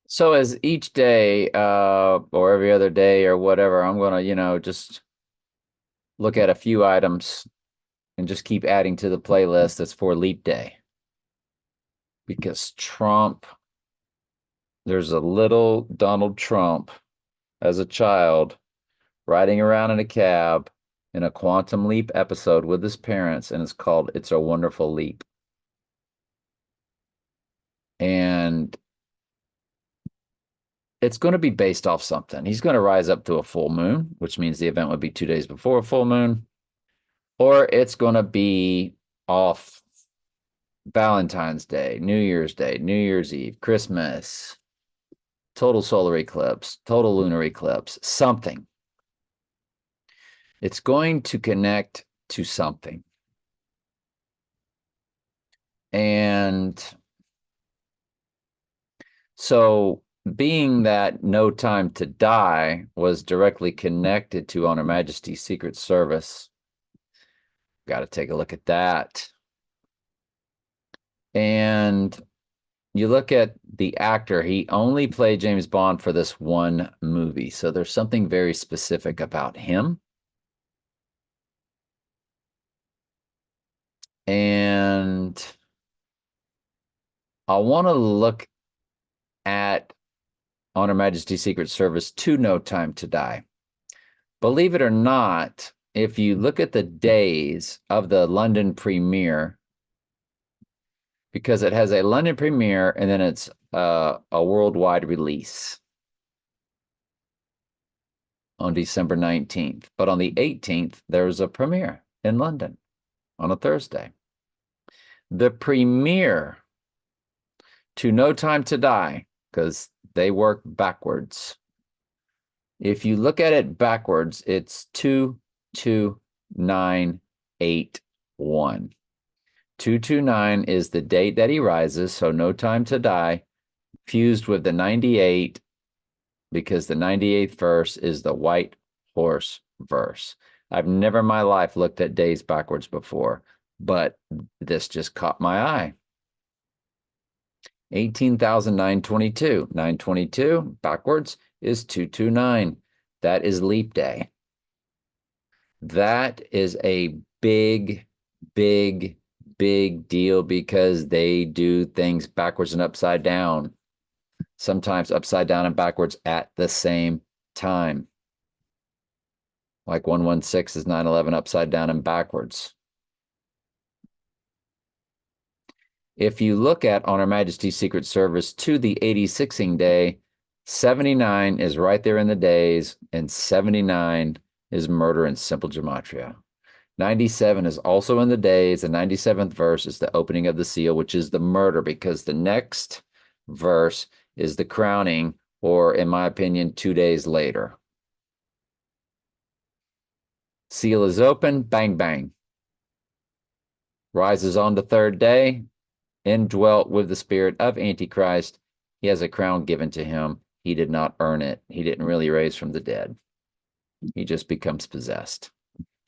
So as each day, or every other day or whatever, I'm gonna, just look at a few items and just keep adding to the playlist that's for Leap Day. Because there's a little Donald Trump as a child riding around in a cab in a Quantum Leap episode with his parents, and it's called It's a Wonderful Leap. And it's going to be based off something. He's going to rise up to a full moon, which means the event would be 2 days before a full moon, or it's going to be off Valentine's Day, New Year's Day, New Year's Eve, Christmas, total solar eclipse, total lunar eclipse, something. It's going to connect to something. And so, being that No Time to Die was directly connected to On Her Majesty's Secret Service, got to take a look at that. And you look at the actor, he only played James Bond for this one movie. So there's something very specific about him. And I want to look at On Her Majesty's Secret Service to No Time to Die. Believe it or not, if you look at the days of the London premiere, because it has a London premiere and then it's a worldwide release on December 19th. But on the 18th, there's a premiere in London on a Thursday. The premiere to No Time to Die, because they work backwards. If you look at it backwards, it's 22981. 229 is the date that he rises, so No Time to Die, fused with the 98, because the 98th verse is the White Horse verse. I've never in my life looked at days backwards before, but this just caught my eye. 18,922. 922 backwards is 229. That is Leap Day. That is a big, big, big deal because they do things backwards and upside down. Sometimes upside down and backwards at the same time. Like 116 is 9/11 upside down and backwards. If you look at On Her Majesty's Secret Service to the 86ing day, 79 is right there in the days, and 79 is murder in simple gematria. 97 is also in the days. The 97th verse is the opening of the seal, which is the murder, because the next verse is the crowning, or in my opinion, 2 days later. Seal is open, bang, bang. Rises on the third day, indwelt with the spirit of Antichrist. He has a crown given to him. He did not earn it. He didn't really raise from the dead. He just becomes possessed.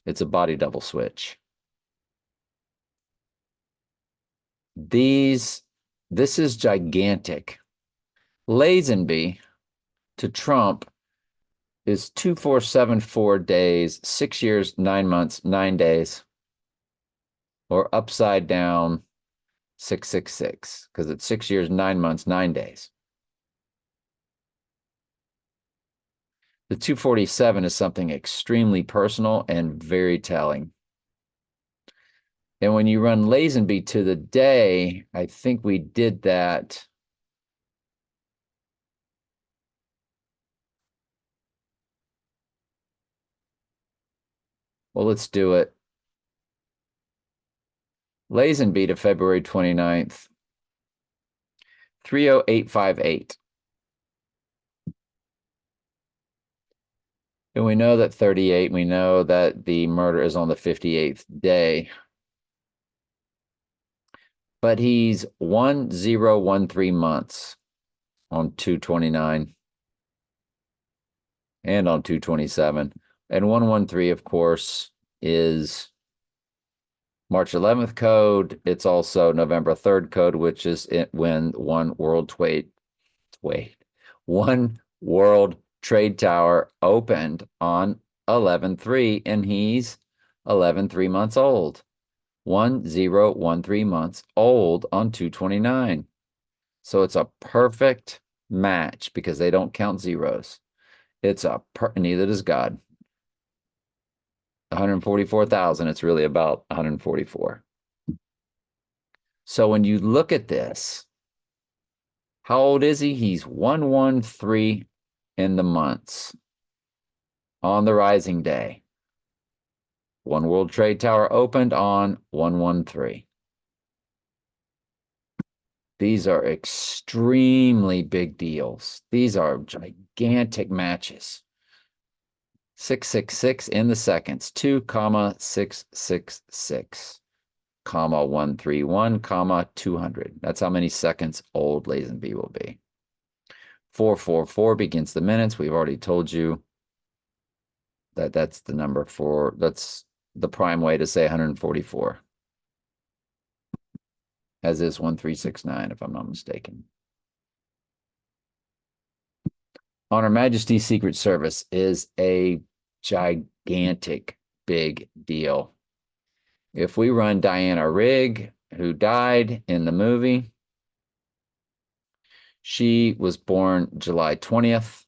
It's a body double switch. This is gigantic. Lazenby to Trump is 2474 days, 6 years, 9 months, 9 days, or upside down 666, because it's 6 years, 9 months, 9 days. The 247 is something extremely personal and very telling. And when you run Lazenby to the day, I think we did that. Well, let's do it. Lazenby to February 29th, 30858. And we know that 38, we know that the murder is on the 58th day. But he's 1013 months on 229 and on 227. And 113, of course, is March 11th code. It's also November 3rd code, which is when one world One World Trade Tower opened on 11/3, and he's 11/3 months old. 1013 months old on 229. So it's a perfect match because they don't count zeros. It's neither does God. 144,000, it's really about 144. So when you look at this, how old is he? He's 113 in the months on the rising day. One World Trade Tower opened on 113. These are extremely big deals. These are gigantic matches. 666 in the seconds, 2,666, 131, 200. That's how many seconds old Lazenby will be. 444 begins the minutes. We've already told you that that's the number for, that's the prime way to say 144. As is 1369, if I'm not mistaken. On Her Majesty's Secret Service is a gigantic big deal. If we run Diana Rigg, who died in the movie, she was born July 20th,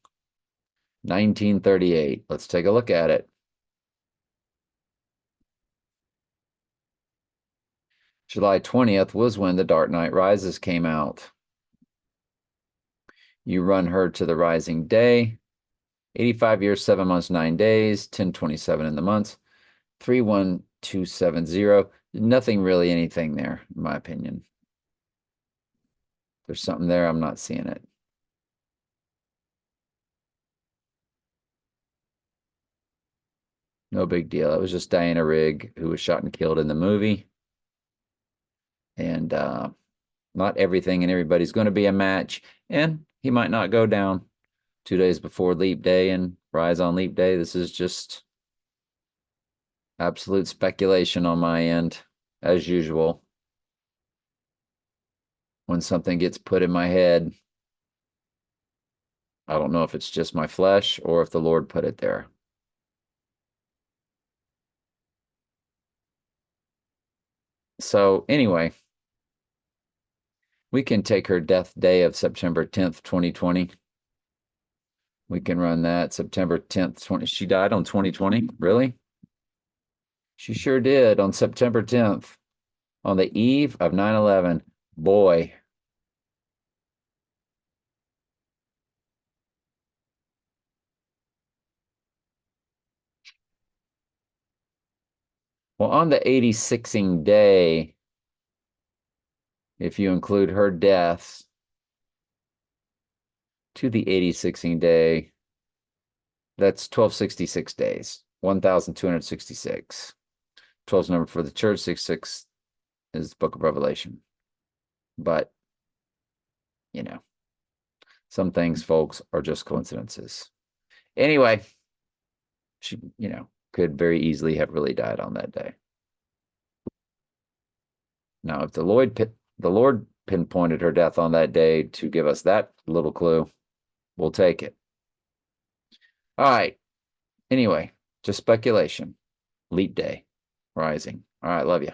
1938. Let's take a look at it. July 20th was when The Dark Knight Rises came out. You run her to the rising day, 85 years, 7 months, 9 days, 1027 in the months, 31270. Nothing really anything there, in my opinion. There's something there, I'm not seeing it. No big deal. It was just Diana Rigg who was shot and killed in the movie. And not everything and everybody's going to be a match. And he might not go down 2 days before Leap Day and rise on Leap Day. This is just absolute speculation on my end, as usual. When something gets put in my head, I don't know if it's just my flesh or if the Lord put it there. So anyway, we can take her death day of September 10th, 2020. We can run that September 10th, 20. She died on 2020? Really? She sure did on September 10th, on the eve of 9/11. Boy. Well, on the 86ing day, if you include her deaths to the 86ing day, that's 1266 days, 1,266. 12's number for the church, 66 is the book of Revelation. But, you know, some things, folks, are just coincidences. Anyway, she, could very easily have really died on that day. Now, if the Lord pinpointed her death on that day to give us that little clue, we'll take it. All right. Anyway, just speculation. Leap day, rising. All right, love you.